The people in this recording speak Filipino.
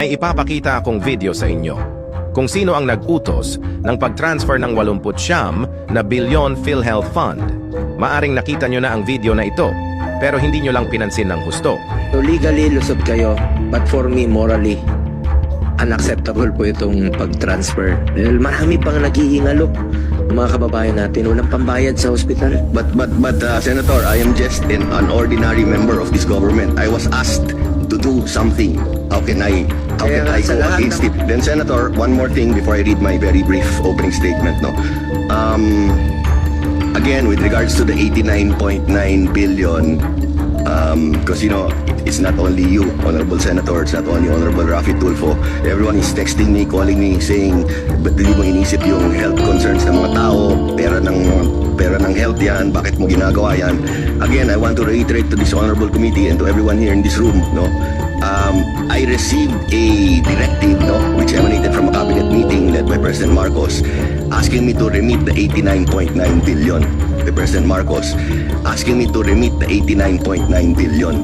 May ipapakita akong video sa inyo kung sino ang nag-utos ng pag-transfer ng 89 na bilyon PhilHealth Fund. Maaring nakita nyo na ang video na ito, pero hindi nyo lang pinansin ng husto. So legally, lusot kayo. But for me, morally, unacceptable po itong pag-transfer. Dahil marami pang nag-iingalo. Mga kababayan natin, walang pambayad sa hospital. But Senator, I am just an ordinary member of this government. I was asked to do something. How can I go against it? Then Senator, one more thing before I read my very brief opening statement. No, again with regards to the 89.9 billion, because you know it's not only you, Honorable Senator, it's not only Honorable Rafi Tulfo. Everyone is texting me, calling me, saying, "Ba't di mo inisip yung health concerns ng mga tao? Pera ng health yan, bakit mo ginagawa yan?" Again, I want to reiterate to this honorable committee and to everyone here in this room, no, I received a directive, no, which emanated from a cabinet meeting led by President Marcos, asking me to remit the 89.9 billion. The President Marcos asking me to remit the 89.9 billion.